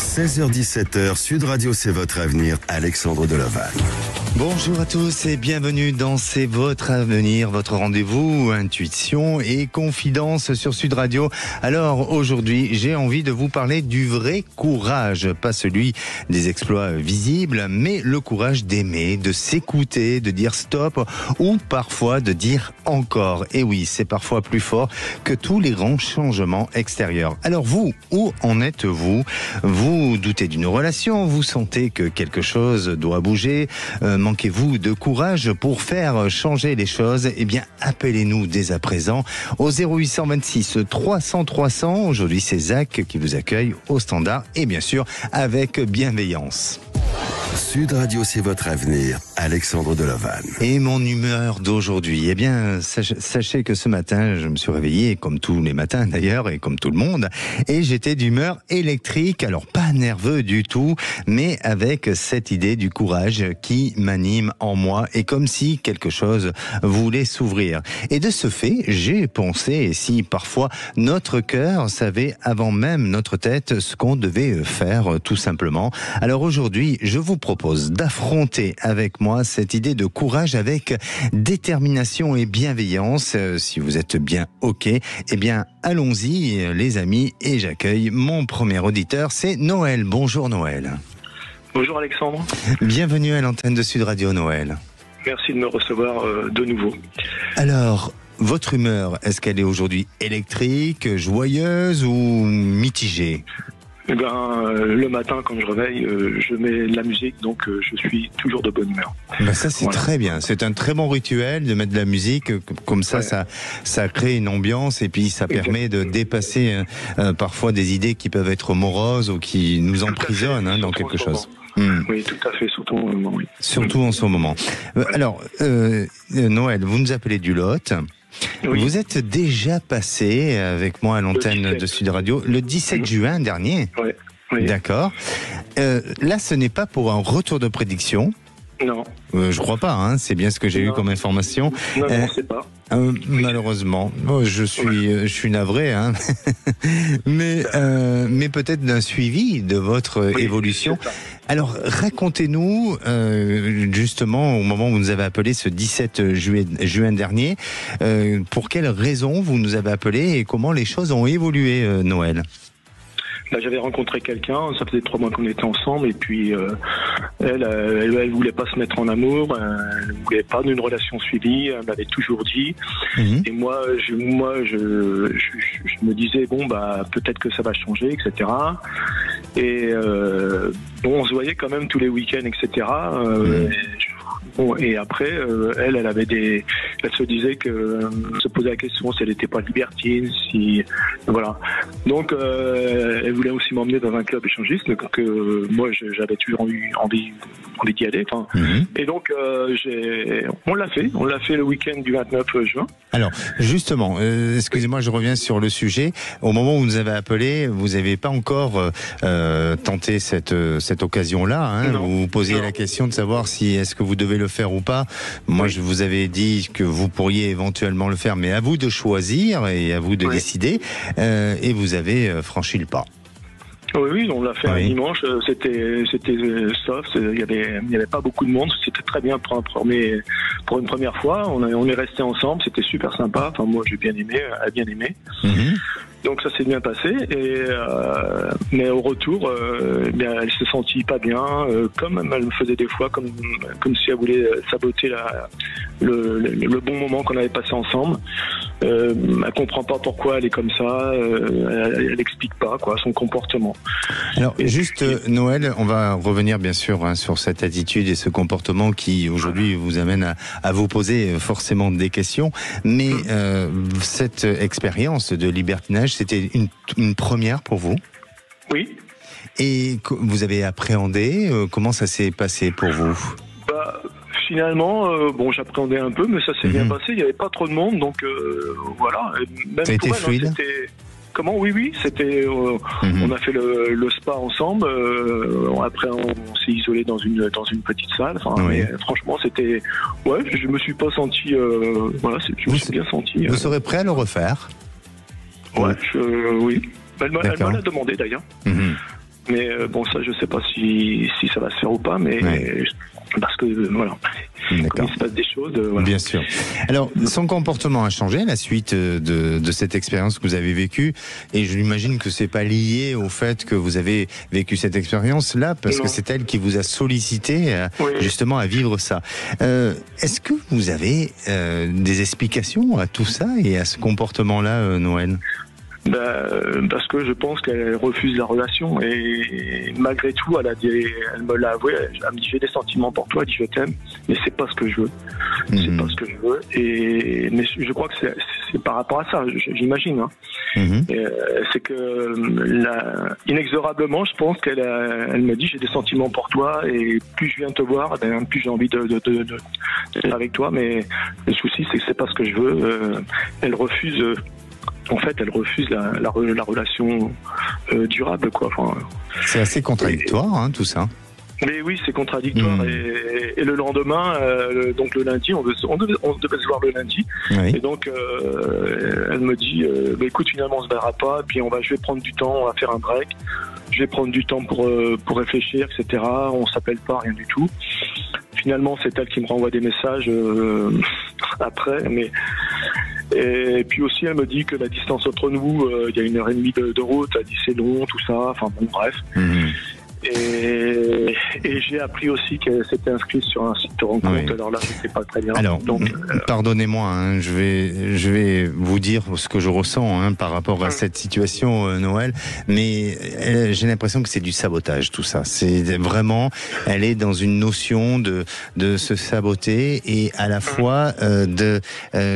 16h-17h, Sud Radio, c'est votre avenir. Alexandre Delaval. Bonjour à tous et bienvenue dans C'est votre avenir, votre rendez-vous intuition et confidence sur Sud Radio. Alors aujourd'hui, j'ai envie de vous parler du vrai courage, pas celui des exploits visibles, mais le courage d'aimer, de s'écouter, de dire stop ou parfois de dire encore. Et oui, c'est parfois plus fort que tous les grands changements extérieurs. Alors vous, où en êtes-vous ? Vous doutez d'une relation, vous sentez que quelque chose doit bouger, manquez-vous de courage pour faire changer les choses ? Eh bien, appelez-nous dès à présent au 0826 300 300. Aujourd'hui, c'est Zach qui vous accueille au standard et bien sûr avec bienveillance. Sud Radio, c'est votre avenir. Alexandre Delaval. Et mon humeur d'aujourd'hui, eh bien, sachez que ce matin, je me suis réveillé, comme tous les matins d'ailleurs, et comme tout le monde, et j'étais d'humeur électrique, alors pas nerveux du tout, mais avec cette idée du courage qui m'anime en moi, et comme si quelque chose voulait s'ouvrir. Et de ce fait, j'ai pensé, et si parfois notre cœur savait avant même notre tête ce qu'on devait faire tout simplement. Alors aujourd'hui, je vous propose d'affronter avec moi cette idée de courage avec détermination et bienveillance. Si vous êtes bien OK, eh bien allons-y les amis, et j'accueille mon premier auditeur, c'est Noël. Bonjour Noël. Bonjour Alexandre. Bienvenue à l'antenne de Sud Radio Noël. Merci de me recevoir de nouveau. Alors, votre humeur, est-ce qu'elle est aujourd'hui électrique, joyeuse ou mitigée ? Eh ben, le matin, quand je réveille, je mets de la musique, donc je suis toujours de bonne humeur. Ben ça, c'est très bien. C'est un très bon rituel de mettre de la musique. Comme ça, ça crée une ambiance et puis ça permet de dépasser parfois des idées qui peuvent être moroses ou qui nous emprisonnent dans quelque chose. Oui, tout à fait, surtout en ce moment. Oui. Surtout en ce moment. Alors, Noël, vous nous appelez du Lot. Oui. Vous êtes déjà passé avec moi à l'antenne de Sud Radio le 17 juin dernier. Oui. Oui. D'accord. Là, ce n'est pas pour un retour de prédiction. Non. Je crois pas, c'est bien ce que j'ai eu comme information. Non, c'est pas. Malheureusement, je suis navré, mais peut-être d'un suivi de votre évolution. Alors, racontez-nous, justement, au moment où vous nous avez appelé ce 17 juin dernier, pour quelles raisons vous nous avez appelé et comment les choses ont évolué, Noël ? J'avais rencontré quelqu'un, ça faisait 3 mois qu'on était ensemble, et puis elle voulait pas se mettre en amour, elle voulait pas d'une relation suivie, elle m'avait toujours dit. Et moi je me disais peut-être que ça va changer, etc. Et on se voyait quand même tous les week-ends, etc. Et après, elle se disait se posait la question si elle n'était pas libertine, voilà. Donc, elle voulait aussi m'emmener dans un club échangiste, que moi j'avais toujours eu envie d'y aller. Et donc, on l'a fait le week-end du 29 juin. Alors, justement, excusez-moi, je reviens sur le sujet. Au moment où vous nous avez appelé, vous n'avez pas encore tenté cette occasion-là. Vous vous posiez la question de savoir si est-ce que vous devez le faire ou pas. Moi, je vous avais dit que vous pourriez éventuellement le faire, mais à vous de choisir et à vous de décider. Et vous avez franchi le pas. Oui, on l'a fait un dimanche. C'était soft. Il y avait pas beaucoup de monde. C'était très bien pour une première fois. On est resté ensemble. C'était super sympa. Enfin, moi, j'ai bien aimé. Elle a bien aimé. Donc ça s'est bien passé, mais au retour, elle s'est sentie pas bien, comme elle me faisait des fois, comme si elle voulait saboter le bon moment qu'on avait passé ensemble. Elle comprend pas pourquoi elle est comme ça, elle explique pas son comportement. Alors Noël, on va revenir bien sûr sur cette attitude et ce comportement qui aujourd'hui vous amène à vous poser forcément des questions, mais cette expérience de libertinage, c'était une première pour vous ? Oui. Et vous avez appréhendé, comment ça s'est passé pour vous ? Finalement, j'appréhendais un peu, mais ça s'est bien passé, il n'y avait pas trop de monde, donc voilà. Même ça a été fluide ? Comment ? Oui, c'était. On a fait le spa ensemble. Après, on s'est isolé dans une petite salle. Mais franchement, c'était. Ouais, je me suis pas senti. Je me suis bien senti. Vous serez prêt à le refaire ? Ouais, oui. Elle me l'a demandé d'ailleurs. Mais bon, ça, je sais pas si ça va se faire ou pas, mais parce que voilà, comme il se passe des choses. Voilà. Bien sûr. Alors, son comportement a changé à la suite de cette expérience que vous avez vécue, et je l'imagine que c'est pas lié au fait que vous avez vécu cette expérience-là, parce que c'est elle qui vous a sollicité justement à vivre ça. Est-ce que vous avez des explications à tout ça et à ce comportement-là, Noël ? Parce que je pense qu'elle refuse la relation, et malgré tout elle me l'a avoué, elle me dit j'ai des sentiments pour toi, elle dit je t'aime, mais c'est pas ce que je veux. C'est pas ce que je veux, mais je crois que c'est par rapport à ça, j'imagine. C'est que inexorablement, je pense qu'elle me dit j'ai des sentiments pour toi, et plus je viens te voir, plus j'ai envie d'être avec toi, mais le souci c'est que c'est pas ce que je veux. Elle refuse. En fait, elle refuse la relation durable, quoi. Enfin, c'est assez contradictoire, tout ça. Mais oui, c'est contradictoire. Et le lendemain, donc le lundi, on devait se voir le lundi. Et donc, elle me dit, écoute, finalement, on se verra pas. Puis je vais prendre du temps, on va faire un break. Je vais prendre du temps pour réfléchir, etc. On s'appelle pas, rien du tout. Finalement, c'est elle qui me renvoie des messages après, Et puis aussi, elle me dit que la distance entre nous, il y a 1h30 de route, elle dit c'est long, tout ça, enfin bon, bref. Et j'ai appris aussi qu'elle s'était inscrite sur un site de rencontre. Alors là, je sais pas très bien. Alors, pardonnez-moi, je vais vous dire ce que je ressens par rapport à cette situation, Noël. Mais j'ai l'impression que c'est du sabotage, tout ça. C'est vraiment, elle est dans une notion de se saboter, et à la fois de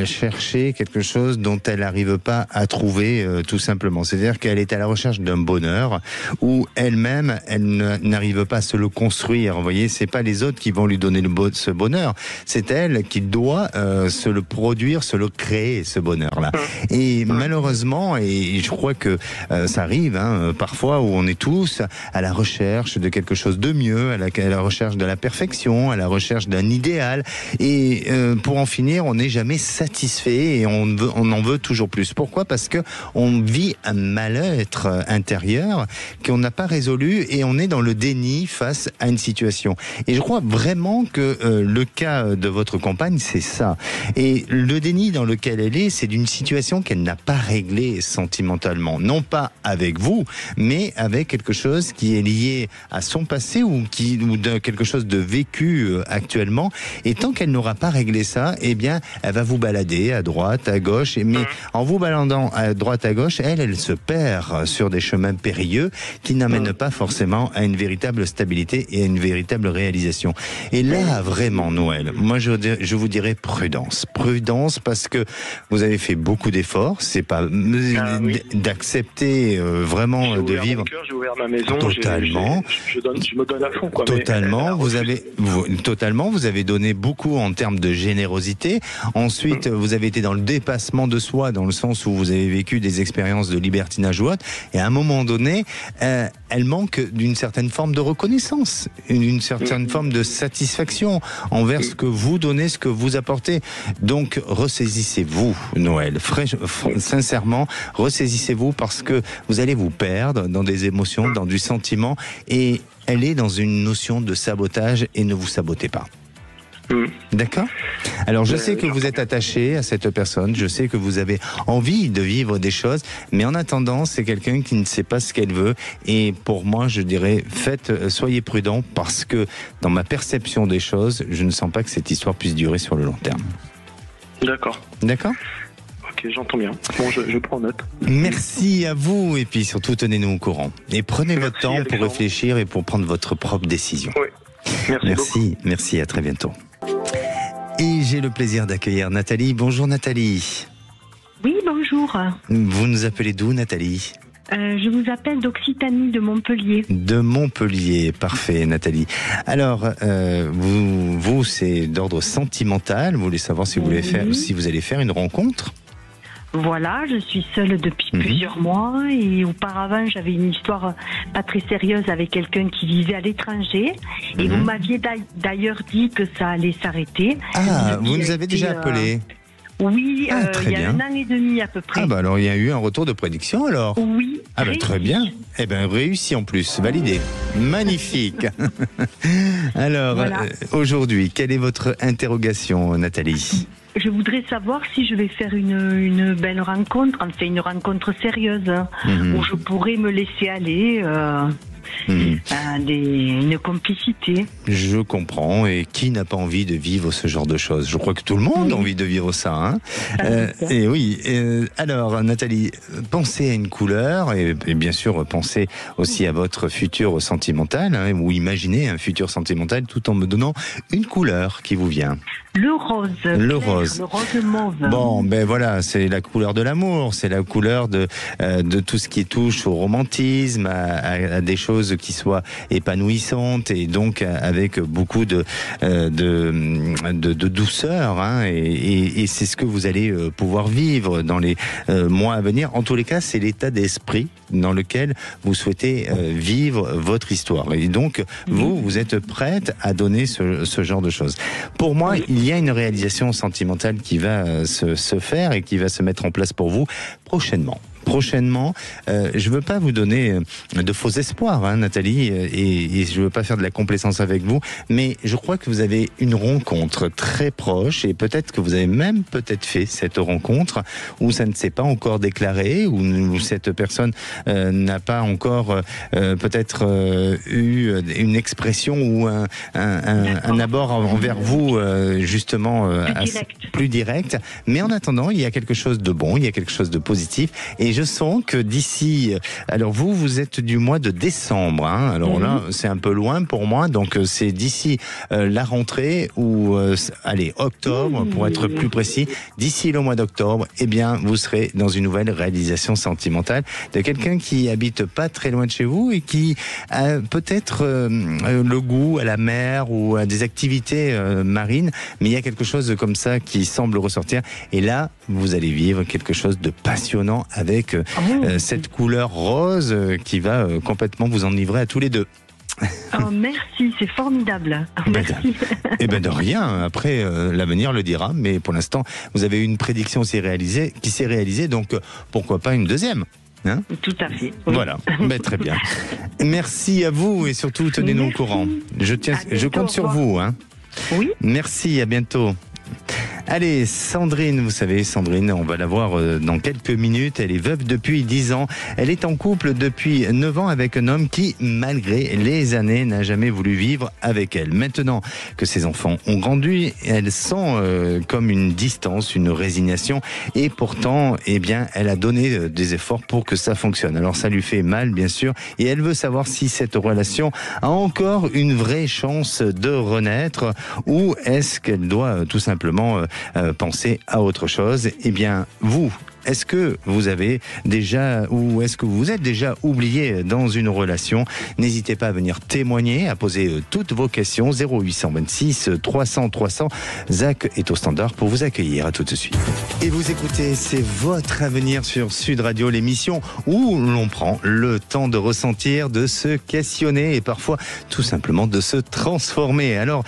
chercher quelque chose dont elle n'arrive pas à trouver, tout simplement. C'est-à-dire qu'elle est à la recherche d'un bonheur où elle-même, elle n'arrive pas à se le construire. Vous voyez, c'est pas les autres qui vont lui donner ce bonheur. C'est elle qui doit se le produire, se le créer, ce bonheur-là. Et malheureusement, et je crois que ça arrive parfois, où on est tous à la recherche de quelque chose de mieux, à la recherche de la perfection, à la recherche d'un idéal. Et pour en finir, on n'est jamais satisfait, et on en veut toujours plus. Pourquoi ? Parce que on vit un mal-être intérieur qu'on n'a pas résolu, et on est dans le déni face à une situation. Et je crois vraiment que le cas de votre compagne, c'est ça. Et le déni dans lequel elle est, c'est d'une situation qu'elle n'a pas réglée sentimentalement. Non pas avec vous, mais avec quelque chose qui est lié à son passé, ou de quelque chose de vécu actuellement. Et tant qu'elle n'aura pas réglé ça, eh bien, elle va vous balader à droite, à gauche. Mais en vous baladant à droite, à gauche, elle se perd sur des chemins périlleux qui n'amènent pas forcément à une véritable stabilité et à une véritable réalisation. Et là, vraiment, Noël, moi je vous dirais prudence. Prudence, parce que vous avez fait beaucoup d'efforts. C'est pas d'accepter vraiment de vivre. J'ai ouvert ma maison. Totalement. Je me donne à fond, quoi. Totalement. Vous avez donné beaucoup en termes de générosité. Ensuite, vous avez été dans le dépassement de soi, dans le sens où vous avez vécu des expériences de libertinage ou autre. Et à un moment donné, elle manque d'une certaine forme de reconnaissance, d'une certaine forme de satisfaction envers ce que vous donnez, ce que vous apportez. Donc, ressaisissez-vous, Noël. Sincèrement, ressaisissez-vous, parce que vous allez vous perdre dans des émotions, dans du sentiment, et elle est dans une notion de sabotage, et ne vous sabotez pas. D'accord ? Alors, je sais que vous êtes attaché à cette personne, je sais que vous avez envie de vivre des choses, mais en attendant, c'est quelqu'un qui ne sait pas ce qu'elle veut, et pour moi, je dirais, soyez prudents, parce que dans ma perception des choses, je ne sens pas que cette histoire puisse durer sur le long terme. D'accord. D'accord ? Ok, j'entends bien. Bon, je prends note. Merci à vous, et puis surtout, tenez-nous au courant. Et prenez votre temps pour réfléchir et pour prendre votre propre décision. Oui. Merci, à très bientôt. Et j'ai le plaisir d'accueillir Nathalie. Bonjour Nathalie. Oui, bonjour. Vous nous appelez d'où, Nathalie ? Je vous appelle d'Occitanie, de Montpellier. De Montpellier, parfait Nathalie. Alors, vous c'est d'ordre sentimental, vous voulez savoir si vous allez faire une rencontre ? Voilà, je suis seule depuis plusieurs mois, et auparavant j'avais une histoire pas très sérieuse avec quelqu'un qui vivait à l'étranger, et vous m'aviez d'ailleurs dit que ça allait s'arrêter. Ah, vous nous avez déjà appelé ? Oui, très il y a bien. 1 an et demi à peu près. Ah bah alors il y a eu un retour de prédiction alors. Oui. Ah bah très bien. Eh ben réussi en plus, validé. Magnifique. Alors Voilà. aujourd'hui, quelle est votre interrogation, Nathalie? Je voudrais savoir si je vais faire une belle rencontre, enfin une rencontre sérieuse, où je pourrais me laisser aller à une complicité. Je comprends. Et qui n'a pas envie de vivre ce genre de choses? Je crois que tout le monde a envie de vivre ça. Hein. Et oui. Alors, Nathalie, pensez à une couleur et bien sûr, pensez aussi à votre futur sentimental, hein, ou imaginez un futur sentimental tout en me donnant une couleur qui vous vient. Le rose. Le clair, rose. Le rose mauve. Bon, ben voilà, c'est la couleur de l'amour, c'est la couleur de tout ce qui touche au romantisme, à des choses qui soient épanouissantes et donc avec beaucoup de douceur. Hein, et c'est ce que vous allez pouvoir vivre dans les mois à venir. En tous les cas, c'est l'état d'esprit dans lequel vous souhaitez vivre votre histoire. Et donc, vous êtes prête à donner ce genre de choses. Pour moi, il y a une réalisation sentimentale qui va se faire et qui va se mettre en place pour vous prochainement. Je veux pas vous donner de faux espoirs, hein, Nathalie, et je veux pas faire de la complaisance avec vous, mais je crois que vous avez une rencontre très proche et peut-être que vous avez même fait cette rencontre où ça ne s'est pas encore déclaré, où cette personne n'a pas encore peut-être eu une expression ou un abord envers vous justement plus direct. Mais en attendant, il y a quelque chose de bon, il y a quelque chose de positif et je sens que d'ici, alors vous êtes du mois de décembre, hein, alors là c'est un peu loin pour moi, donc c'est d'ici la rentrée ou allez octobre pour être plus précis, d'ici le mois d'octobre, eh bien vous serez dans une nouvelle réalisation sentimentale de quelqu'un qui habite pas très loin de chez vous et qui a peut-être le goût à la mer ou à des activités marines, mais il y a quelque chose comme ça qui semble ressortir et là vous allez vivre quelque chose de passionnant avec cette couleur rose qui va complètement vous enivrer à tous les deux. Oh, merci, c'est formidable. Merci. Eh ben de rien. Après, l'avenir le dira. Mais pour l'instant, vous avez une prédiction qui s'est réalisée. Donc, pourquoi pas une deuxième? Hein? Tout à fait. Oui. Voilà, ben, très bien. Merci à vous et surtout tenez-nous au courant. Je compte sur vous. Hein. Oui. Merci, à bientôt. Allez, Sandrine, vous savez, Sandrine, on va la voir dans quelques minutes. Elle est veuve depuis 10 ans. Elle est en couple depuis 9 ans avec un homme qui, malgré les années, n'a jamais voulu vivre avec elle. Maintenant que ses enfants ont grandi, elle sent comme une distance, une résignation. Et pourtant, eh bien, elle a donné des efforts pour que ça fonctionne. Alors, ça lui fait mal, bien sûr. Et elle veut savoir si cette relation a encore une vraie chance de renaître ou est-ce qu'elle doit tout simplement penser à autre chose. Eh bien, vous, est-ce que vous avez déjà ou est-ce que vous vous êtes déjà oublié dans une relation? N'hésitez pas à venir témoigner, à poser toutes vos questions. 0826 300 300. Zach est au standard pour vous accueillir. À tout de suite. Et vous écoutez, c'est votre avenir sur Sud Radio, l'émission où l'on prend le temps de ressentir, de se questionner et parfois tout simplement de se transformer. Alors,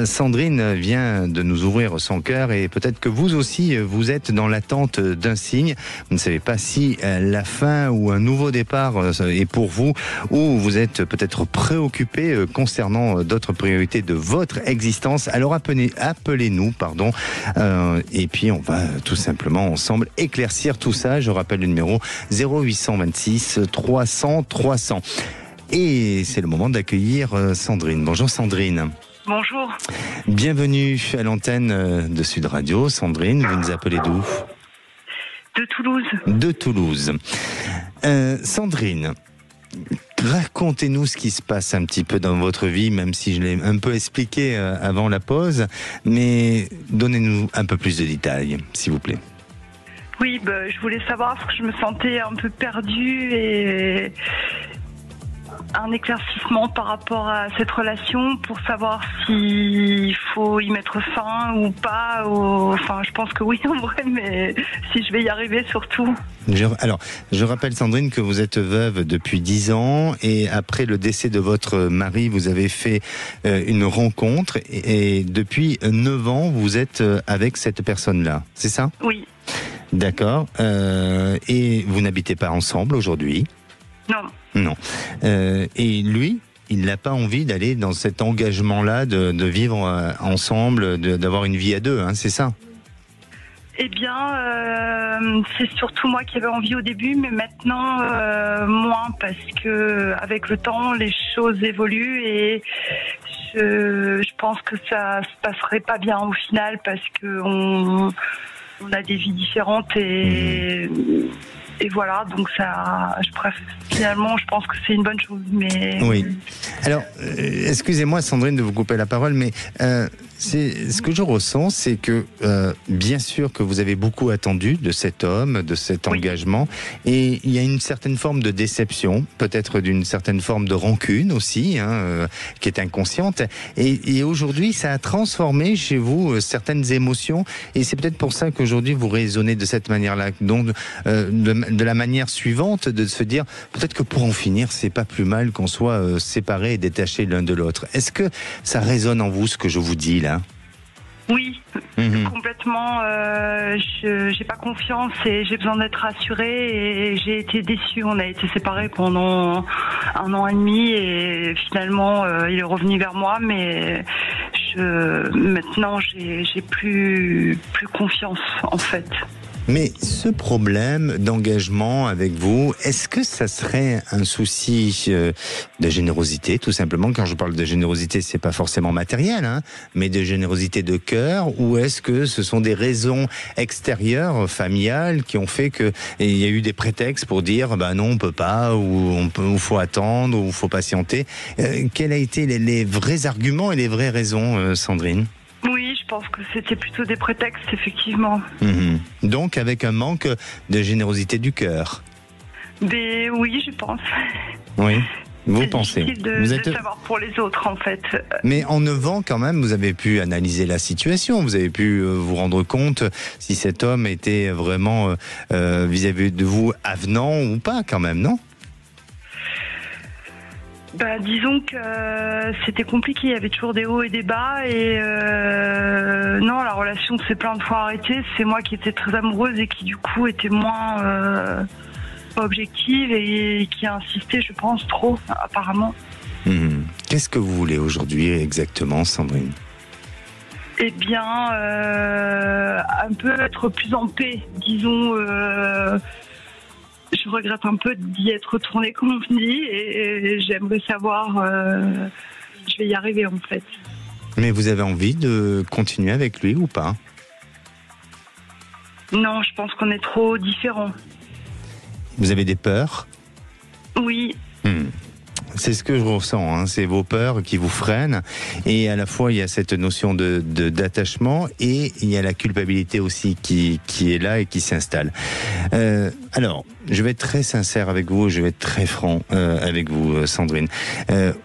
Sandrine vient de nous ouvrir son cœur et peut-être que vous aussi, vous êtes dans l'attente d'un signe. Vous ne savez pas si la fin ou un nouveau départ est pour vous ou vous êtes peut-être préoccupé concernant d'autres priorités de votre existence. Alors appelez-nous, et puis on va tout simplement ensemble éclaircir tout ça. Je rappelle le numéro 0826 300 300. Et c'est le moment d'accueillir Sandrine. Bonjour Sandrine. Bonjour. Bienvenue à l'antenne de Sud Radio. Sandrine, vous nous appelez d'où ? De Toulouse. De Toulouse. Sandrine, racontez-nous ce qui se passe un petit peu dans votre vie, même si je l'ai un peu expliqué avant la pause, mais donnez-nous un peu plus de détails, s'il vous plaît. Oui, je voulais savoir parce que je me sentais un peu perdue et un éclaircissement par rapport à cette relation pour savoir s'il faut y mettre fin ou pas. Enfin, je pense que oui en vrai, mais si je vais y arriver surtout. Alors, je rappelle Sandrine que vous êtes veuve depuis 10 ans et après le décès de votre mari, vous avez fait une rencontre et depuis 9 ans, vous êtes avec cette personne-là, c'est ça ? Oui. D'accord. Et vous n'habitez pas ensemble aujourd'hui ? Non. Non. Et lui, il n'a pas envie d'aller dans cet engagement-là, de vivre ensemble, d'avoir une vie à deux, hein, c'est ça ? Eh bien, c'est surtout moi qui avais envie au début, mais maintenant moins, parce que avec le temps, les choses évoluent et je pense que ça se passerait pas bien au final, parce que on a des vies différentes et voilà, donc ça, finalement, je pense que c'est une bonne chose. Mais oui. Alors, excusez-moi Sandrine de vous couper la parole, mais ce que je ressens, c'est que bien sûr que vous avez beaucoup attendu de cet homme, de cet engagement, et il y a une certaine forme de déception, peut-être d'une certaine forme de rancune aussi, qui est inconsciente. Et aujourd'hui, ça a transformé chez vous certaines émotions, et c'est peut-être pour ça qu'aujourd'hui vous raisonnez de cette manière-là, donc de la manière suivante, de se dire peut-être que pour en finir, c'est pas plus mal qu'on soit séparés et détachés l'un de l'autre. Est-ce que ça résonne en vous ce que je vous dis là ? Oui, complètement. J'ai pas confiance et j'ai besoin d'être rassurée, et j'ai été déçue. On a été séparés pendant 1 an et demi et finalement il est revenu vers moi, mais maintenant j'ai plus confiance en fait. Mais ce problème d'engagement avec vous, est-ce que ça serait un souci de générosité, tout simplement? Quand je parle de générosité, c'est pas forcément matériel, mais de générosité de cœur, ou est-ce que ce sont des raisons extérieures, familiales, qui ont fait que il y a eu des prétextes pour dire, non, on peut pas, ou faut attendre, ou faut patienter? Quels ont été les vrais arguments et les vraies raisons, Sandrine? Oui, je pense que c'était plutôt des prétextes, effectivement. Donc, avec un manque de générosité du cœur. Oui, je pense. Oui, vous pensez. C'est difficile de savoir pour les autres, en fait. Mais en 9 ans, quand même, vous avez pu analyser la situation. Vous avez pu vous rendre compte si cet homme était vraiment vis-à-vis de vous avenant ou pas, quand même, non ? Disons que c'était compliqué, il y avait toujours des hauts et des bas, et non, la relation s'est plein de fois arrêtée. C'est moi qui étais très amoureuse et qui du coup était moins pas objective et qui a insisté, je pense, trop, apparemment. Qu'est-ce que vous voulez aujourd'hui exactement, Sandrine ? Eh bien, un peu être plus en paix, disons. Je regrette un peu d'y être retournée, comme on dit, et j'aimerais savoir, je vais y arriver en fait. Mais vous avez envie de continuer avec lui ou pas ? Non, je pense qu'on est trop différents. Vous avez des peurs ? Oui. C'est ce que je ressens, c'est vos peurs qui vous freinent, et à la fois il y a cette notion d'attachement et il y a la culpabilité aussi qui est là et qui s'installe. Alors, je vais être très sincère avec vous, je vais être très franc avec vous, Sandrine.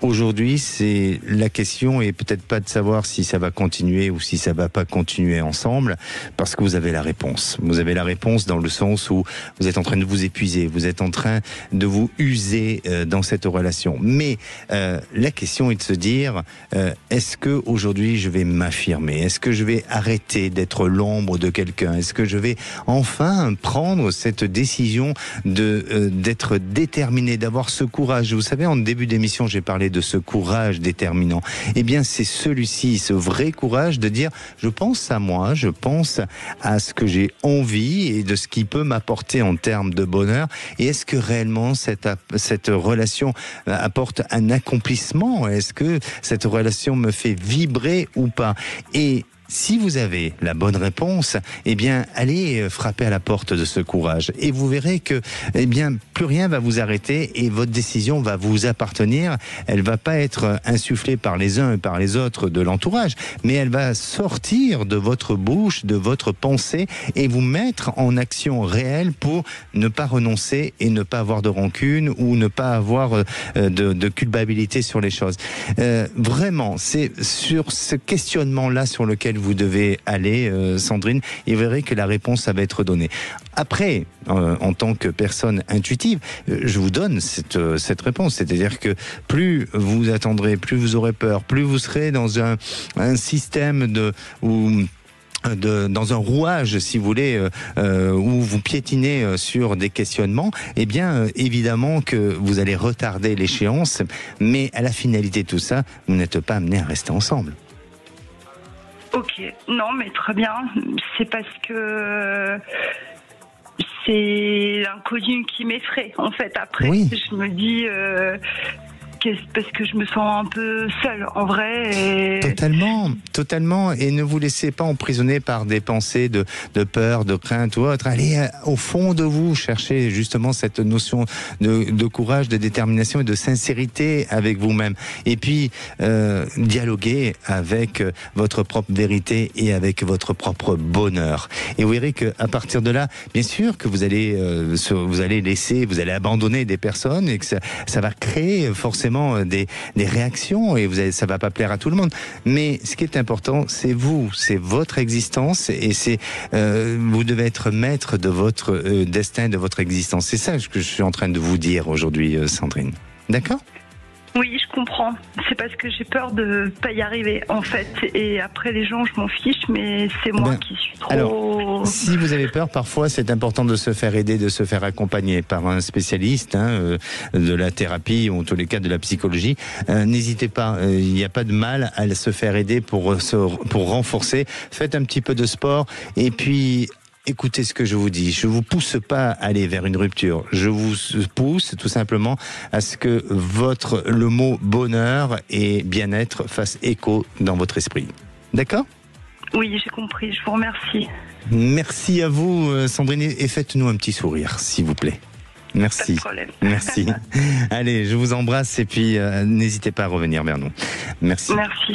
Aujourd'hui, c'est la question est peut-être pas de savoir si ça va continuer ou si ça va pas continuer ensemble, parce que vous avez la réponse. Vous avez la réponse dans le sens où vous êtes en train de vous épuiser, vous êtes en train de vous user dans cette relation. Mais la question est de se dire, est-ce que aujourd'hui je vais m'affirmer? Est-ce que je vais arrêter d'être l'ombre de quelqu'un? Est-ce que je vais enfin prendre cette décision d'être déterminé, d'avoir ce courage? Vous savez, en début d'émission, j'ai parlé de ce courage déterminant. Eh bien, c'est celui-ci, ce vrai courage de dire, je pense à moi, je pense à ce que j'ai envie et de ce qui peut m'apporter en termes de bonheur. Et est-ce que réellement cette relation apporte un accomplissement? Est-ce que cette relation me fait vibrer ou pas? Et si vous avez la bonne réponse, eh bien, allez frapper à la porte de ce courage. Et vous verrez que, eh bien, plus rien va vous arrêter et votre décision va vous appartenir. Elle va pas être insufflée par les uns et par les autres de l'entourage, mais elle va sortir de votre bouche, de votre pensée et vous mettre en action réelle pour ne pas renoncer et ne pas avoir de rancune ou ne pas avoir de culpabilité sur les choses. Vraiment, c'est sur ce questionnement-là sur lequel vous devez aller, Sandrine, et vous verrez que la réponse ça va être donnée. Après, en tant que personne intuitive, je vous donne cette réponse, c'est-à-dire que plus vous attendrez, plus vous aurez peur, plus vous serez dans un système dans un rouage, si vous voulez, où vous piétinez sur des questionnements, eh bien, évidemment que vous allez retarder l'échéance, mais à la finalité de tout ça, vous n'êtes pas amenés à rester ensemble. Ok, non, mais très bien. C'est parce que c'est l'inconnu qui m'effraie. En fait, après, oui. Je me dis... parce que je me sens un peu seule, en vrai. Et... Totalement. Et ne vous laissez pas emprisonner par des pensées de peur, de crainte ou autre. Allez au fond de vous, cherchez justement cette notion de courage, de détermination et de sincérité avec vous-même. Et puis, dialoguer avec votre propre vérité et avec votre propre bonheur. Et vous verrez qu'à partir de là, bien sûr que vous allez abandonner des personnes et que ça va créer forcément des réactions et ça va pas plaire à tout le monde. Mais ce qui est important, c'est vous, c'est votre existence et vous devez être maître de votre destin, de votre existence. C'est ça que je suis en train de vous dire aujourd'hui, Sandrine. D'accord ? Oui, je comprends. C'est parce que j'ai peur de pas y arriver, en fait. Et après, les gens, je m'en fiche, mais c'est moi qui suis trop... Alors, si vous avez peur, parfois, c'est important de se faire aider, de se faire accompagner par un spécialiste de la thérapie ou en tous les cas de la psychologie. N'hésitez pas, il n'y a pas de mal à se faire aider pour renforcer. Faites un petit peu de sport et puis... Écoutez ce que je vous dis, je vous pousse pas à aller vers une rupture, je vous pousse tout simplement à ce que le mot bonheur et bien-être fasse écho dans votre esprit. D'accord ? Oui, j'ai compris, je vous remercie. Merci à vous, Sandrine, et faites-nous un petit sourire, s'il vous plaît. Merci. Pas de problème. Merci. Allez, je vous embrasse et puis n'hésitez pas à revenir vers nous. Merci. Merci.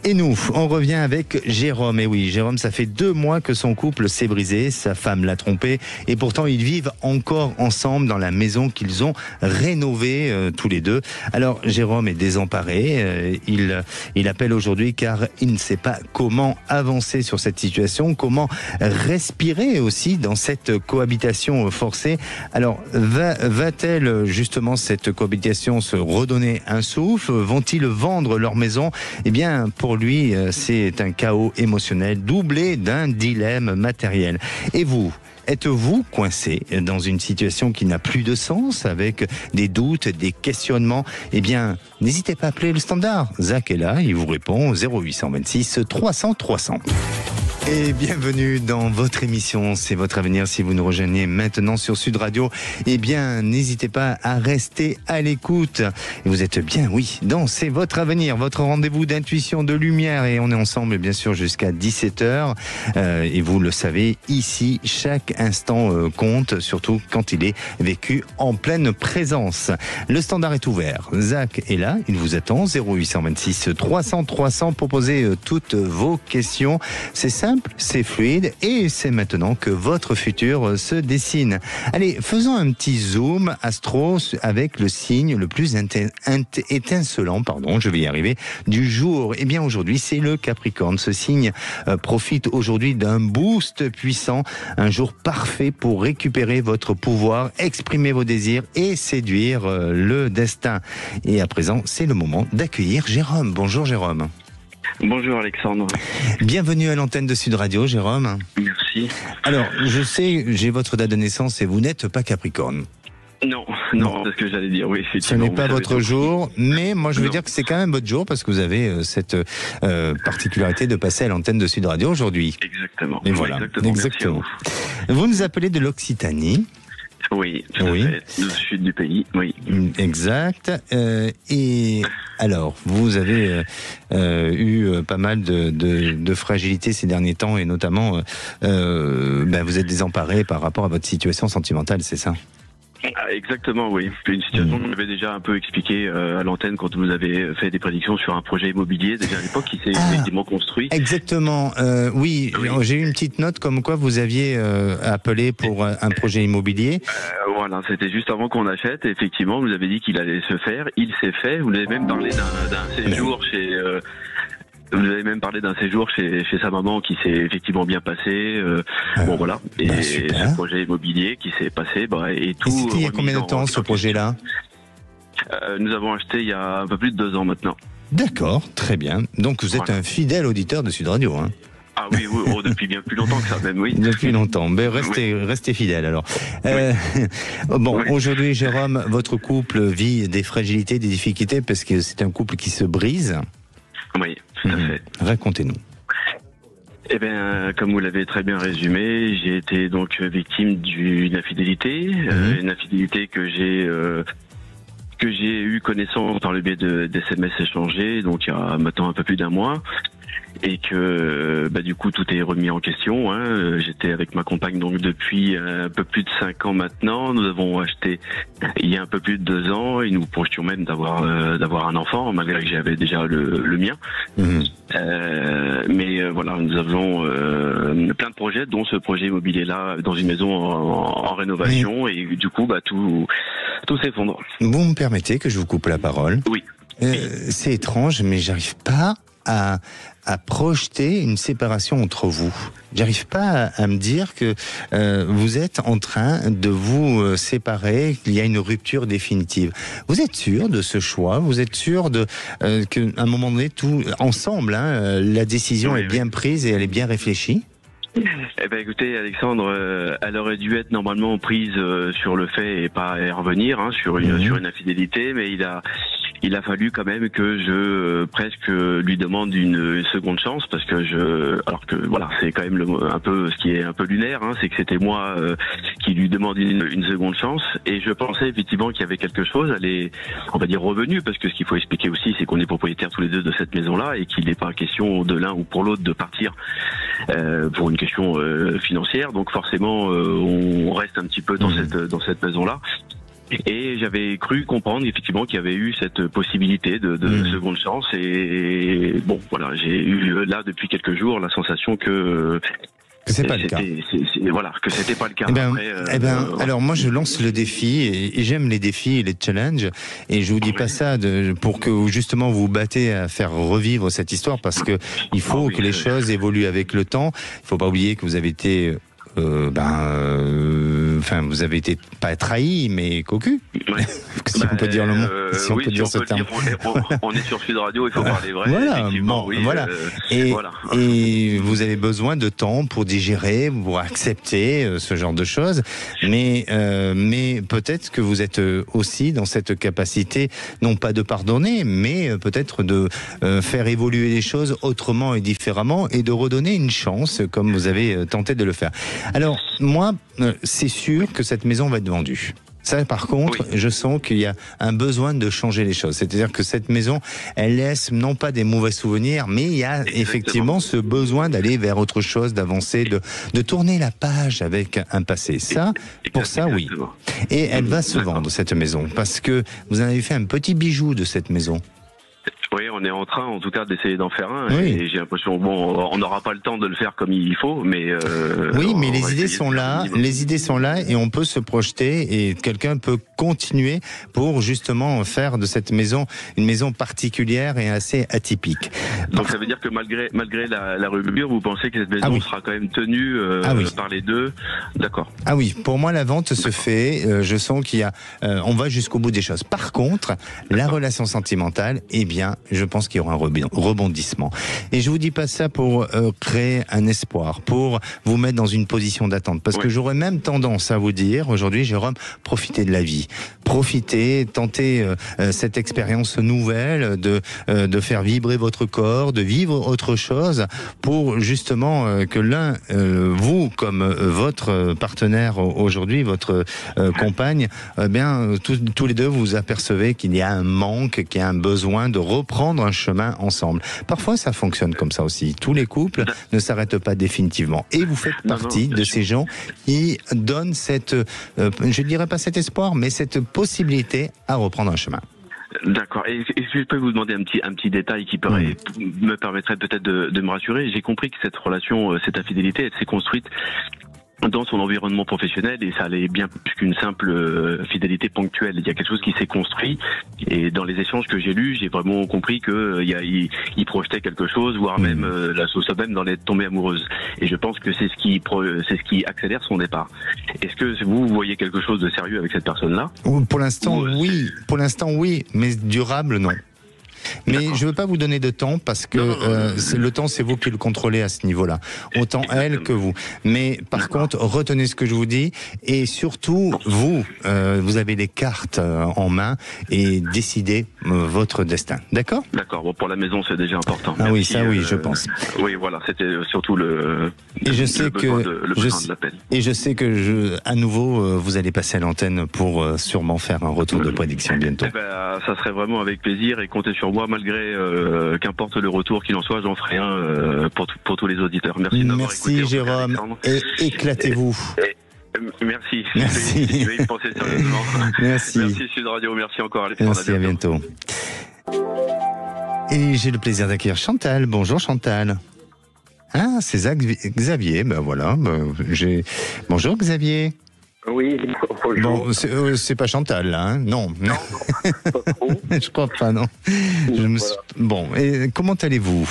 Et nous, on revient avec Jérôme. Et oui, Jérôme, ça fait 2 mois que son couple s'est brisé, sa femme l'a trompé, et pourtant ils vivent encore ensemble dans la maison qu'ils ont rénovée tous les deux. Alors Jérôme est désemparé, il appelle aujourd'hui car il ne sait pas comment avancer sur cette situation, comment respirer aussi dans cette cohabitation forcée. Alors va-t-elle justement cette cohabitation se redonner un souffle? Vont-ils vendre leur maison? Eh bien, pour lui, c'est un chaos émotionnel doublé d'un dilemme matériel. Et vous, êtes-vous coincé dans une situation qui n'a plus de sens, avec des doutes, des questionnements? Eh bien, n'hésitez pas à appeler le standard. Zach est là, il vous répond 0826 300 300. Et bienvenue dans votre émission, c'est votre avenir. Si vous nous rejoignez maintenant sur Sud Radio, eh bien, n'hésitez pas à rester à l'écoute. Et vous êtes bien, oui, dans C'est votre avenir, votre rendez-vous d'intuition, de lumière. Et on est ensemble, bien sûr, jusqu'à 17h. Et vous le savez, ici, chaque instant compte, surtout quand il est vécu en pleine présence. Le standard est ouvert. Zach est là, il vous attend. 0826 300 300 pour poser toutes vos questions. C'est simple. C'est fluide et c'est maintenant que votre futur se dessine. Allez, faisons un petit zoom astro avec le signe le plus étincelant, je vais y arriver, du jour. Eh bien aujourd'hui, c'est le Capricorne. Ce signe profite aujourd'hui d'un boost puissant, un jour parfait pour récupérer votre pouvoir, exprimer vos désirs et séduire le destin. Et à présent, c'est le moment d'accueillir Jérôme. Bonjour Jérôme. Bonjour Alexandre. Bienvenue à l'antenne de Sud Radio, Jérôme. Merci. Alors, je sais, j'ai votre date de naissance et vous n'êtes pas Capricorne. Non, c'est ce que j'allais dire, oui. Ce n'est pas votre jour, mais moi je veux dire que c'est quand même votre jour parce que vous avez cette particularité de passer à l'antenne de Sud Radio aujourd'hui. Exactement. Et voilà, exactement. Vous nous appelez de l'Occitanie. Oui, tout à fait. Le sud du pays, oui. Exact. Et alors, vous avez eu pas mal de fragilité ces derniers temps, et notamment, vous êtes désemparé par rapport à votre situation sentimentale, c'est ça ? Exactement, oui. C'est une situation qu'on avait déjà un peu expliquée à l'antenne quand vous avez fait des prédictions sur un projet immobilier déjà à l'époque qui s'est effectivement construit. Exactement. Oui, j'ai eu une petite note comme quoi vous aviez appelé pour un projet immobilier. Voilà, c'était juste avant qu'on achète. Et effectivement, vous avez dit qu'il allait se faire. Il s'est fait. Vous avez même parlé d'un séjour chez. Vous avez même parlé d'un séjour chez sa maman qui s'est effectivement bien passé. Bon voilà. Et ce projet immobilier qui s'est passé, et tout. Et c'était il y a combien de temps ce projet-là ? Nous avons acheté il y a un peu plus de 2 ans maintenant. D'accord, très bien. Donc vous êtes un fidèle auditeur de Sud Radio, hein ? Ah oui, depuis bien plus longtemps que ça même, oui. Depuis longtemps. Mais restez fidèle alors. Aujourd'hui, Jérôme, votre couple vit des fragilités, des difficultés parce que c'est un couple qui se brise. Oui, tout à fait. Racontez-nous. Eh bien, comme vous l'avez très bien résumé, j'ai été donc victime d'une infidélité, une infidélité que j'ai eu connaissance par le biais d'SMS échangés, donc il y a maintenant un peu plus d'1 mois. Et que du coup tout est remis en question. J'étais avec ma compagne donc depuis un peu plus de 5 ans maintenant. Nous avons acheté il y a un peu plus de 2 ans et nous projetions même d'avoir un enfant malgré que j'avais déjà le mien. Mais voilà, nous avons plein de projets, dont ce projet immobilier là dans une maison en rénovation et du coup tout s'effondre. Vous me permettez que je vous coupe la parole ? Oui. C'est étrange, mais j'arrive pas à projeter une séparation entre vous. J'arrive pas à me dire que vous êtes en train de vous séparer, qu'il y a une rupture définitive. Vous êtes sûr de ce choix ? Vous êtes sûr qu'à un moment donné, tout ensemble, la décision est bien prise et elle est bien réfléchie ? Eh ben écoutez Alexandre, elle aurait dû être normalement prise sur le fait et pas y revenir sur une infidélité, mais il a fallu quand même que je presque lui demande une seconde chance parce que c'est quand même un peu ce qui est un peu lunaire, c'est que c'était moi qui lui demande une seconde chance et je pensais effectivement qu'il y avait quelque chose, elle est on va dire revenue parce que ce qu'il faut expliquer aussi c'est qu'on est propriétaires tous les deux de cette maison-là et qu'il n'est pas question de l'un ou pour l'autre de partir pour une question financière, donc forcément on reste un petit peu dans cette maison-là. Et j'avais cru comprendre effectivement qu'il y avait eu cette possibilité de seconde chance et j'ai eu là depuis quelques jours la sensation que c'est pas le cas. Que c'était pas le cas. Alors moi je lance le défi et j'aime les défis et les challenges et je vous dis pas ça pour que justement vous battez à faire revivre cette histoire parce que il faut que les choses évoluent avec le temps. Il faut pas oublier que vous avez été vous avez été pas trahi, mais cocu. Si on peut dire le mot. Si on peut dire ce terme. On est sur Sud Radio, il faut parler vrai. Et vous avez besoin de temps pour digérer, pour accepter ce genre de choses. Mais peut-être que vous êtes aussi dans cette capacité, non pas de pardonner, mais peut-être de faire évoluer les choses autrement et différemment et de redonner une chance, comme vous avez tenté de le faire. Alors, moi, c'est sûr que cette maison va être vendue. Ça, par contre, je sens qu'il y a un besoin de changer les choses. C'est-à-dire que cette maison, elle laisse non pas des mauvais souvenirs, mais il y a effectivement ce besoin d'aller vers autre chose, d'avancer, de tourner la page avec un passé. Ça, pour ça, oui. Et elle va se vendre, cette maison, parce que vous en avez fait un petit bijou de cette maison. Oui, on est en train, en tout cas, d'essayer d'en faire un. Oui. Et j'ai l'impression, on n'aura pas le temps de le faire comme il faut, mais... oui, mais les idées sont là, et on peut se projeter et quelqu'un peut continuer pour justement faire de cette maison une maison particulière et assez atypique. Donc ça veut dire que malgré la rupture, vous pensez que cette maison sera quand même tenue par les deux? D'accord. Ah oui, pour moi la vente se fait, je sens qu'il y a... on va jusqu'au bout des choses. Par contre, la relation sentimentale, je pense qu'il y aura un rebondissement. Et je vous dis pas ça pour créer un espoir, pour vous mettre dans une position d'attente, parce que j'aurais même tendance à vous dire aujourd'hui, Jérôme, profitez de la vie, profitez, tentez cette expérience nouvelle de faire vibrer votre corps, de vivre autre chose, pour justement que l'un, vous comme votre partenaire aujourd'hui, votre compagne, bien tous les deux vous apercevez qu'il y a un manque, qu'il y a un besoin de reprendre un chemin ensemble. Parfois ça fonctionne comme ça aussi. Tous les couples ne s'arrêtent pas définitivement. Et vous faites partie de ces gens qui donnent cette, je ne dirais pas cet espoir, mais cette possibilité à reprendre un chemin. D'accord. Et je peux vous demander un petit détail qui me permettrait peut-être de me rassurer. J'ai compris que cette relation, cette infidélité, elle s'est construite dans son environnement professionnel et ça allait bien plus qu'une simple fidélité ponctuelle. Il y a quelque chose qui s'est construit et dans les échanges que j'ai lus, j'ai vraiment compris que il projetait quelque chose, voire même la sauce même dans les tombées amoureuses. Et je pense que c'est ce qui accélère son départ. Est-ce que vous voyez quelque chose de sérieux avec cette personne-là? Pour l'instant, oui. Pour l'instant, oui, mais durable, non. Mais je ne veux pas vous donner de temps parce que le temps, c'est vous qui le contrôlez à ce niveau-là. Autant elle que vous. Mais par contre, retenez ce que je vous dis et surtout, vous avez les cartes en main et décidez votre destin. D'accord ? D'accord. Bon, pour la maison, c'est déjà important. Ah oui, ça oui, je pense. Oui, voilà, c'était surtout le besoin de l'appel. Et je sais que à nouveau, vous allez passer à l'antenne pour sûrement faire un retour de prédiction bientôt. Ça serait vraiment avec plaisir et comptez sur moi, malgré qu'importe le retour qu'il en soit, j'en ferai un pour tous les auditeurs. Merci de m'avoir écouté. Merci Jérôme, et éclatez-vous. Merci. Je vais y penser sérieusement. Merci. Merci Sud Radio, merci encore. Merci, à bientôt. Et j'ai le plaisir d'accueillir Chantal. Bonjour Chantal. Ah, c'est Xavier, ben voilà. Bonjour Xavier. Oui, bonjour. Bon, c'est pas Chantal, là, hein? Non. Pas trop. Je crois pas, non. Bon, et comment allez-vous?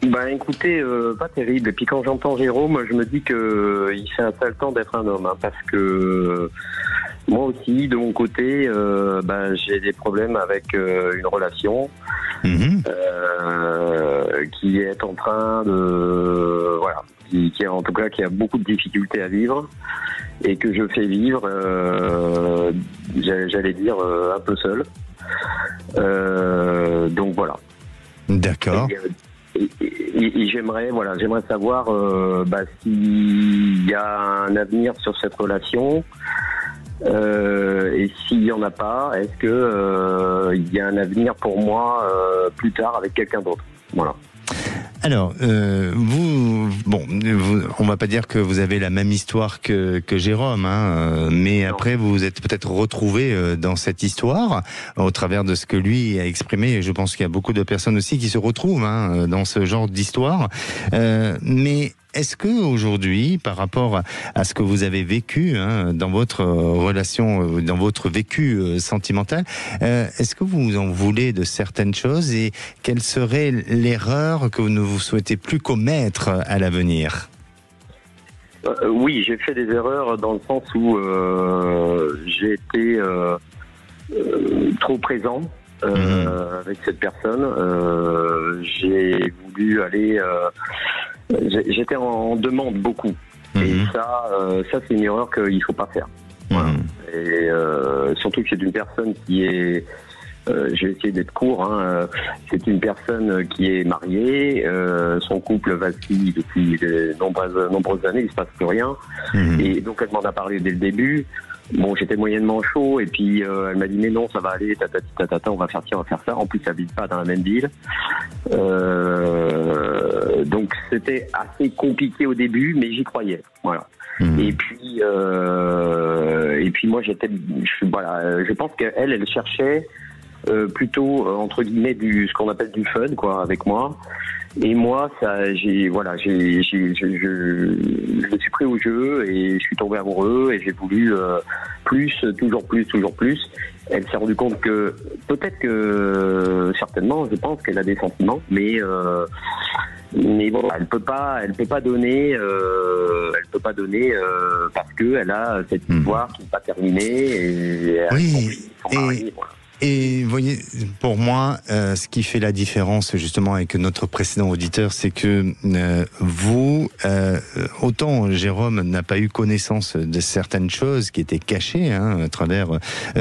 Ben écoutez, pas terrible. Et puis quand j'entends Jérôme, je me dis que il fait un sale temps d'être un homme, hein, parce que moi aussi, de mon côté, j'ai des problèmes avec une relation qui est en train de, voilà, qui a beaucoup de difficultés à vivre et que je fais vivre, j'allais dire un peu seul. Donc voilà. D'accord. Et j'aimerais savoir s'il y a un avenir sur cette relation. Et s'il n'y en a pas, est-ce que il y a un avenir pour moi plus tard avec quelqu'un d'autre? Voilà. Alors, on va pas dire que vous avez la même histoire que Jérôme, hein, mais après vous vous êtes peut-être retrouvé dans cette histoire au travers de ce que lui a exprimé. Et je pense qu'il y a beaucoup de personnes aussi qui se retrouvent dans ce genre d'histoire. Mais est-ce que aujourd'hui, par rapport à ce que vous avez vécu dans votre relation, dans votre vécu sentimental, est-ce que vous en voulez de certaines choses et quelle serait l'erreur que vous ne vous souhaitez plus commettre à l'avenir? Oui, j'ai fait des erreurs dans le sens où j'ai été trop présent avec cette personne. J'ai voulu aller... J'étais en demande beaucoup. Et ça c'est une erreur qu'il faut pas faire. Voilà. Et surtout que c'est une personne qui est... je vais essayer d'être court. C'est une personne qui est mariée. Son couple vacille depuis de nombreuses années. Il se passe plus rien. Et donc elle m'en a parlé dès le début. Bon, j'étais moyennement chaud et puis elle m'a dit mais non, ça va aller, on va faire ci, on va faire ça. En plus, ça habite pas dans la même ville. Donc c'était assez compliqué au début, mais j'y croyais. Voilà. Et puis moi je pense qu'elle cherchait plutôt entre guillemets ce qu'on appelle du fun, quoi, avec moi. Et moi, je me suis pris au jeu et je suis tombé amoureux et j'ai voulu toujours plus. Elle s'est rendue compte que certainement, je pense qu'elle a des sentiments, mais bon, elle peut pas donner parce que elle a cette histoire qui n'est pas terminée et oui. son mari, voilà. Et vous voyez, pour moi, ce qui fait la différence justement avec notre précédent auditeur, c'est que vous, autant Jérôme n'a pas eu connaissance de certaines choses qui étaient cachées à travers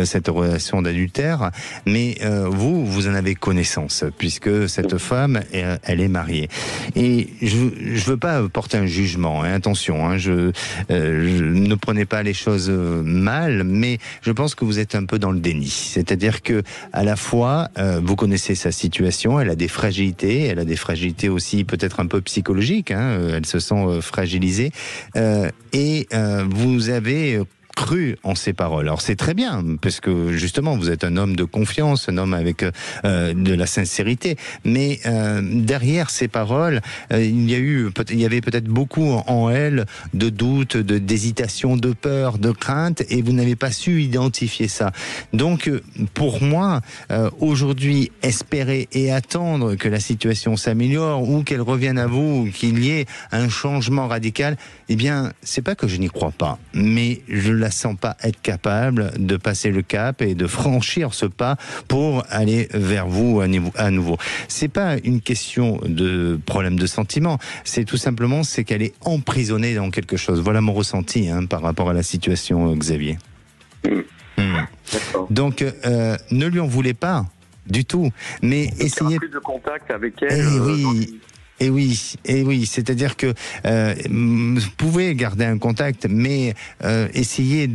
cette relation d'adultère, mais vous en avez connaissance, puisque cette femme, elle est mariée. Et je veux pas porter un jugement, attention, je ne prenez pas les choses mal, mais je pense que vous êtes un peu dans le déni. C'est-à-dire que à la fois, vous connaissez sa situation, elle a des fragilités aussi peut-être un peu psychologiques, elle se sent fragilisée, et vous avez cru en ses paroles. Alors c'est très bien, parce que justement vous êtes un homme de confiance, un homme avec de la sincérité, mais derrière ces paroles, il y avait peut-être beaucoup en elle de doutes, d'hésitation, de peur, de crainte, et vous n'avez pas su identifier ça. Donc pour moi, aujourd'hui, espérer et attendre que la situation s'améliore ou qu'elle revienne à vous, ou qu'il y ait un changement radical, eh bien, c'est pas que je n'y crois pas, mais je la sens pas être capable de passer le cap et de franchir ce pas pour aller vers vous à nouveau. C'est pas une question de problème de sentiment, c'est tout simplement qu'elle est emprisonnée dans quelque chose. Voilà mon ressenti par rapport à la situation, Xavier. Donc, ne lui en voulez pas du tout, mais essayez. Plus de contact avec elle. Et oui, c'est-à-dire que vous pouvez garder un contact, mais essayez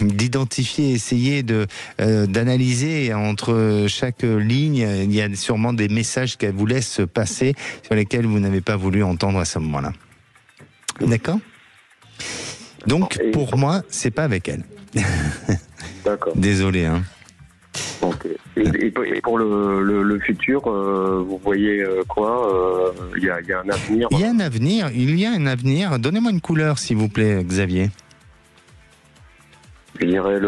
d'identifier, essayez d'analyser entre chaque ligne. Il y a sûrement des messages qu'elle vous laisse passer sur lesquels vous n'avez pas voulu entendre à ce moment-là. D'accord ? Donc, pour moi, c'est pas avec elle. D'accord. Désolé, Ok. Et pour le futur, vous voyez quoi ? Il y a un avenir. Il y a un avenir. Donnez-moi une couleur, s'il vous plaît, Xavier. Je dirais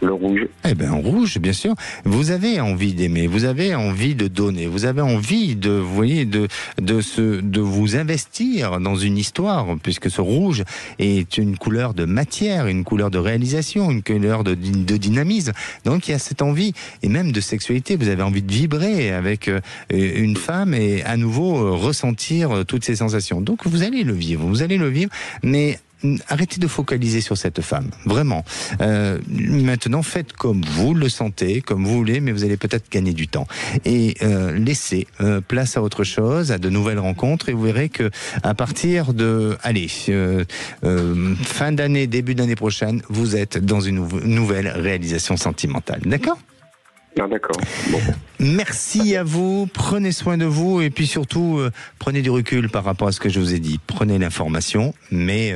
le rouge. Eh bien, rouge, bien sûr. Vous avez envie d'aimer, vous avez envie de donner, vous avez envie de vous investir dans une histoire, puisque ce rouge est une couleur de matière, une couleur de réalisation, une couleur de dynamisme. Donc, il y a cette envie, et même de sexualité. Vous avez envie de vibrer avec une femme et à nouveau ressentir toutes ces sensations. Donc, vous allez le vivre, mais arrêtez de focaliser sur cette femme, vraiment. Maintenant, faites comme vous le sentez, comme vous voulez, mais vous allez peut-être gagner du temps. Et laissez place à autre chose, à de nouvelles rencontres, et vous verrez que à partir de, fin d'année, début d'année prochaine, vous êtes dans une nouvelle réalisation sentimentale. D'accord ? Ah, d'accord. Bon. Merci à vous, prenez soin de vous et puis surtout prenez du recul par rapport à ce que je vous ai dit. Prenez l'information, mais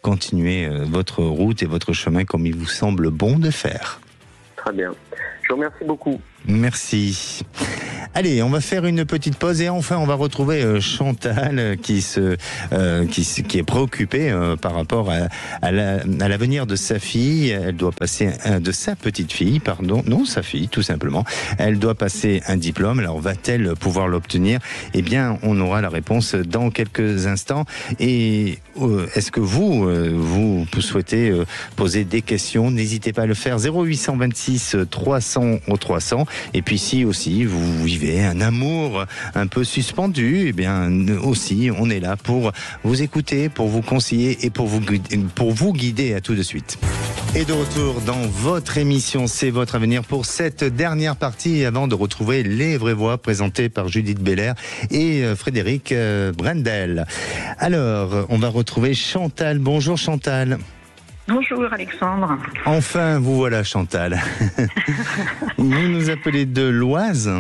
continuez votre route et votre chemin comme il vous semble bon de faire. Très bien. Je vous remercie beaucoup. Merci. Allez, on va faire une petite pause et enfin on va retrouver Chantal qui est préoccupée par rapport à l'avenir de sa fille. Elle doit passer de sa petite fille, pardon, non sa fille tout simplement. Elle doit passer un diplôme. Alors va-t-elle pouvoir l'obtenir ? Eh bien, on aura la réponse dans quelques instants. Et est-ce que vous souhaitez poser des questions ? N'hésitez pas à le faire. 0826 300 au 300. Et puis si aussi vous vivez un amour un peu suspendu, eh bien aussi on est là pour vous écouter, pour vous conseiller et pour vous guider. À tout de suite. Et de retour dans votre émission C'est votre avenir pour cette dernière partie avant de retrouver les vraies voix présentées par Judith Belair et Frédéric Brendel. Alors on va retrouver Chantal. Bonjour Chantal. Bonjour Alexandre. Enfin vous voilà Chantal. Vous nous appelez de l'Oise ?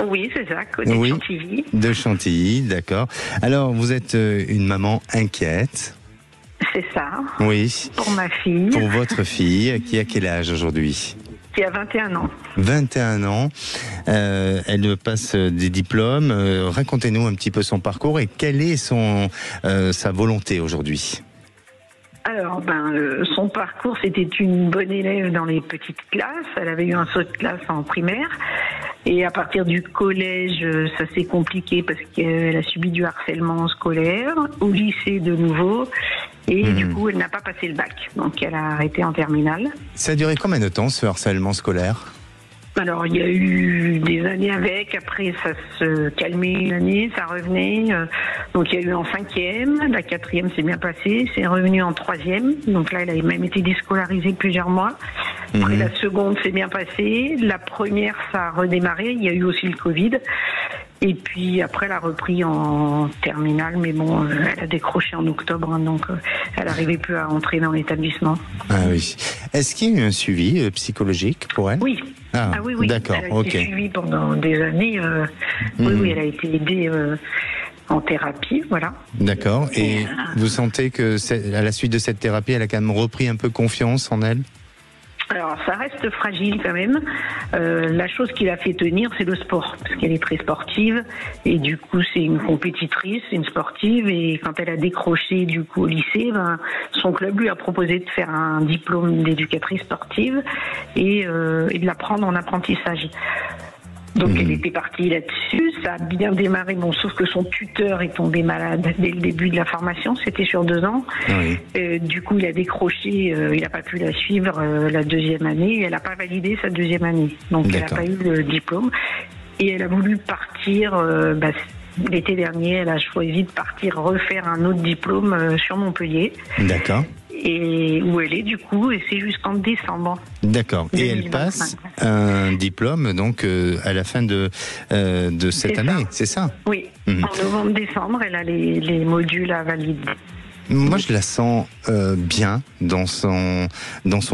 Oui, c'est ça, côté de Chantilly. De Chantilly, d'accord. Alors, vous êtes une maman inquiète. C'est ça. Oui. Pour ma fille. Pour votre fille, qui a quel âge aujourd'hui ? Qui a 21 ans. 21 ans. Elle passe des diplômes. Racontez-nous un petit peu son parcours et quelle est sa volonté aujourd'hui ? Alors, son parcours, c'était une bonne élève dans les petites classes. Elle avait eu un saut de classe en primaire. Et à partir du collège, ça s'est compliqué parce qu'elle a subi du harcèlement scolaire. Au lycée, de nouveau. Et du coup, elle n'a pas passé le bac. Donc, elle a arrêté en terminale. Ça a duré combien de temps, ce harcèlement scolaire ? Alors, il y a eu des années avec. Après, ça se calmait une année, ça revenait. Donc, il y a eu en 5e. La 4e s'est bien passée. C'est revenu en 3e. Donc là, elle a même été déscolarisée plusieurs mois. Après, la seconde s'est bien passée. La première, ça a redémarré. Il y a eu aussi le Covid. Et puis après, elle a repris en terminale, mais bon, elle a décroché en octobre, hein, donc elle n'arrivait plus à entrer dans l'établissement. Ah oui. Est-ce qu'il y a eu un suivi psychologique pour elle ? Oui. Oui. D'accord, elle a été suivie pendant des années. Oui, elle a été aidée en thérapie, voilà. D'accord. Et vous sentez que à la suite de cette thérapie, elle a quand même repris un peu confiance en elle ? Alors, ça reste fragile quand même. La chose qui l'a fait tenir, c'est le sport, parce qu'elle est très sportive, et du coup, c'est une compétitrice, une sportive, et quand elle a décroché du coup au lycée, son club lui a proposé de faire un diplôme d'éducatrice sportive et de la prendre en apprentissage. Donc elle était partie là-dessus, ça a bien démarré, bon, sauf que son tuteur est tombé malade dès le début de la formation, c'était sur 2 ans. Oui. Du coup, il a décroché, il n'a pas pu la suivre la 2e année, et elle n'a pas validé sa 2e année. Donc elle n'a pas eu le diplôme, et elle a voulu partir, l'été dernier, elle a choisi de partir refaire un autre diplôme sur Montpellier. D'accord. Et où elle est du coup, et c'est jusqu'en décembre. D'accord. Et elle passe un diplôme donc à la fin de cette année, c'est ça ? Oui. En novembre-décembre, elle a les modules à valider. Moi, je la sens bien dans son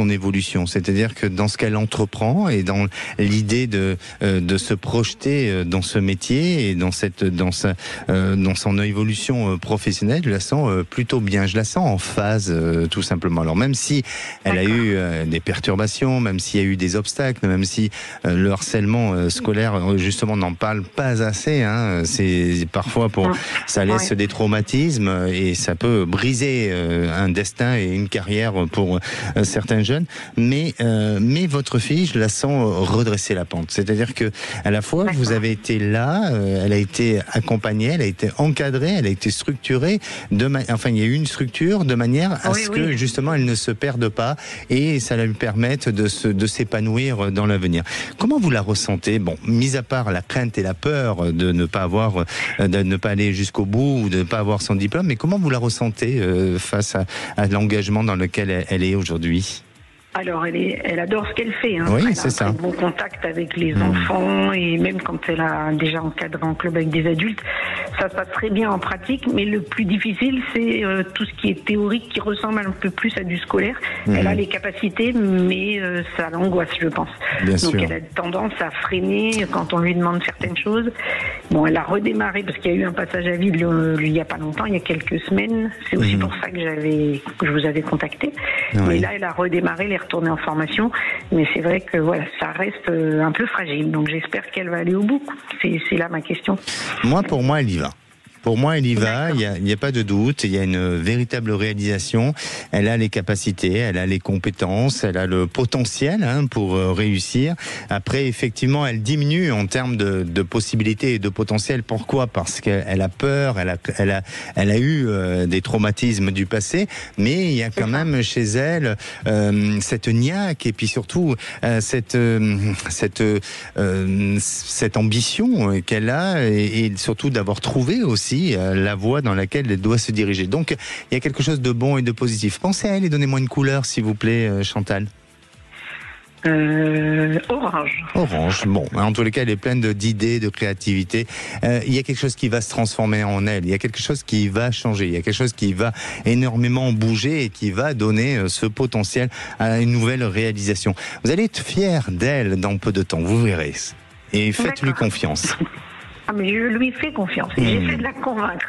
évolution. C'est-à-dire que dans ce qu'elle entreprend et dans l'idée de se projeter dans ce métier et dans son évolution professionnelle, je la sens plutôt bien. Je la sens en phase, tout simplement. Alors même si elle a eu des perturbations, même s'il y a eu des obstacles, même si le harcèlement scolaire justement n'en parle pas assez, hein, c'est parfois ça laisse des traumatismes et ça peut briser un destin et une carrière pour certains jeunes, mais votre fille, je la sens redresser la pente. C'est-à-dire que à la fois vous avez été là, elle a été accompagnée, elle a été encadrée, elle a été structurée. Enfin, il y a eu une structure de manière à ce que justement elle ne se perde pas et ça lui permette de s'épanouir dans l'avenir. Comment vous la ressentez ? Bon, mis à part la crainte et la peur de ne pas aller jusqu'au bout ou de ne pas avoir son diplôme, mais comment vous la ressentez face à l'engagement dans lequel elle est aujourd'hui ? Alors, elle adore ce qu'elle fait. Hein. Oui, c'est ça. Elle a un très bon contact avec les enfants et même quand elle a déjà encadré en club avec des adultes, ça se passe très bien en pratique. Mais le plus difficile, c'est tout ce qui est théorique, qui ressemble un peu plus à du scolaire. Elle a les capacités, mais ça l'angoisse, je pense. Bien Donc, sûr. Elle a tendance à freiner quand on lui demande certaines choses. Bon, elle a redémarré parce qu'il y a eu un passage à vide il n'y a pas longtemps, il y a quelques semaines. C'est aussi pour ça que je vous avais contacté. Oui. Mais là, elle a redémarré, elle est retournée en formation. Mais c'est vrai que voilà, ça reste un peu fragile. Donc j'espère qu'elle va aller au bout. C'est là ma question. Pour moi, elle y va. Pour moi, elle y va, il n'y a pas de doute, il y a une véritable réalisation, elle a les capacités, elle a les compétences, elle a le potentiel pour réussir. Après, effectivement, elle diminue en termes de possibilités et de potentiel. Pourquoi ? Parce qu'elle a peur, elle a eu des traumatismes du passé, mais il y a quand même chez elle cette niaque et puis surtout cette ambition qu'elle a et surtout d'avoir trouvé aussi la voie dans laquelle elle doit se diriger. Donc, il y a quelque chose de bon et de positif. Pensez à elle et donnez-moi une couleur, s'il vous plaît, Chantal. Orange. Orange, bon. En tous les cas, elle est pleine d'idées, de créativité. Il y a quelque chose qui va se transformer en elle. Il y a quelque chose qui va changer. Il y a quelque chose qui va énormément bouger et qui va donner ce potentiel à une nouvelle réalisation. Vous allez être fier d'elle dans peu de temps, vous verrez. Et faites-lui confiance. Ah, mais je lui fais confiance. Et j'essaie de la convaincre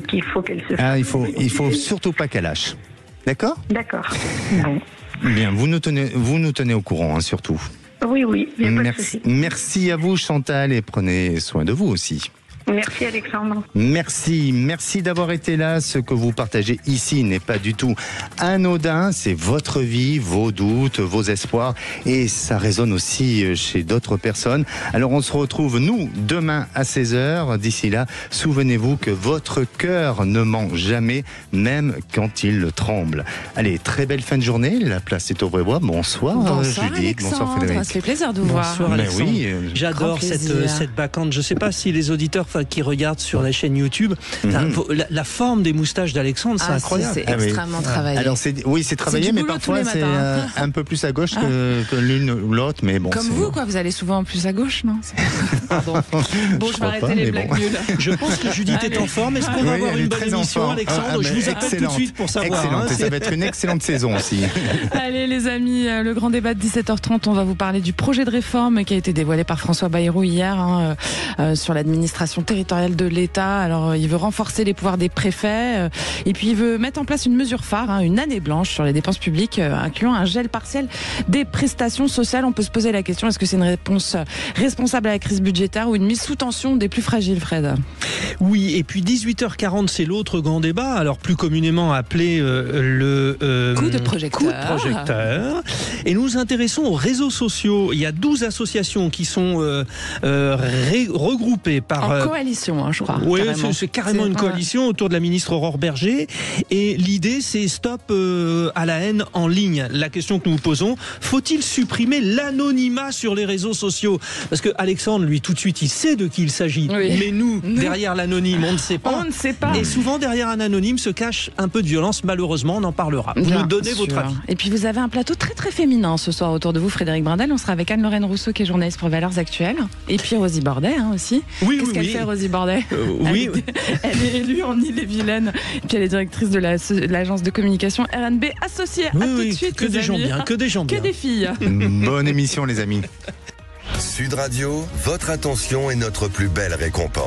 qu'il faut qu'elle se fasse. Il faut surtout pas qu'elle lâche. D'accord ? D'accord. Bon. Bien, vous nous tenez au courant, surtout. Oui, il n'y a pas de souci. Merci à vous, Chantal, et prenez soin de vous aussi. Merci Alexandre. Merci d'avoir été là. Ce que vous partagez ici n'est pas du tout anodin. C'est votre vie, vos doutes, vos espoirs. Et ça résonne aussi chez d'autres personnes. Alors on se retrouve, nous, demain à 16h. D'ici là, souvenez-vous que votre cœur ne ment jamais, même quand il tremble. Allez, très belle fin de journée. La place est au Brébois. Bonsoir, bonsoir Judith. Alexandre. Bonsoir Frédéric. Ça fait plaisir de vous voir. Bonsoir Alexandre. Oui, j'adore cette bacante. Je ne sais pas si les auditeurs qui regardent sur la chaîne YouTube, la forme des moustaches d'Alexandre, c'est incroyable. C'est extrêmement travaillé. Alors c'est travaillé, mais parfois c'est un peu plus à gauche que l'une ou l'autre. Mais bon, comme vous, quoi. Vous allez souvent plus à gauche, non? Pardon. Bon, je vais arrêter les blagues nulles. Je pense que Judith est en forme. Est-ce qu'on va avoir une bonne émission, Alexandre? Je vous appelle tout de suite pour savoir. Excellente. Ça va être une excellente saison aussi. Allez les amis, le grand débat de 17h30, on va vous parler du projet de réforme qui a été dévoilé par François Bayrou hier sur l'administration territoriale de l'État. Alors il veut renforcer les pouvoirs des préfets et puis il veut mettre en place une mesure phare, une année blanche sur les dépenses publiques, incluant un gel partiel des prestations sociales. On peut se poser la question, est-ce que c'est une réponse responsable à la crise budgétaire ou une mise sous tension des plus fragiles, Fred? Oui, et puis 18h40, c'est l'autre grand débat, alors plus communément appelé le coup de projecteur. Et nous nous intéressons aux réseaux sociaux. Il y a 12 associations qui sont regroupées par... En coalition, je crois. Oui, c'est carrément une coalition autour de la ministre Aurore Berger. Et l'idée, c'est stop à la haine en ligne. La question que nous nous posons, faut-il supprimer l'anonymat sur les réseaux sociaux? Parce que Alexandre, lui, tout de suite, il sait de qui il s'agit. Oui. Mais nous, derrière l'anonyme, on ne sait pas. On ne sait pas. Et souvent, derrière un anonyme se cache un peu de violence. Malheureusement, on en parlera. Vous nous donnez votre avis. Et puis, vous avez un plateau très, très féminin ce soir autour de vous, Frédéric Brindel. On sera avec Anne-Lorraine Rousseau, qui est journaliste pour Valeurs Actuelles. Et puis, Rosie Bordet aussi. Oui, Qu'est-ce qu'elle fait, Rosie Bordet? Elle est élue en Ille-et-Vilaine. Et puis, elle est directrice de l'agence de communication RNB Associée. Oui, à tout de suite, que des gens bien, que des gens bien. Que des filles. Bonne émission, les amis. Sud Radio, votre attention est notre plus belle récompense.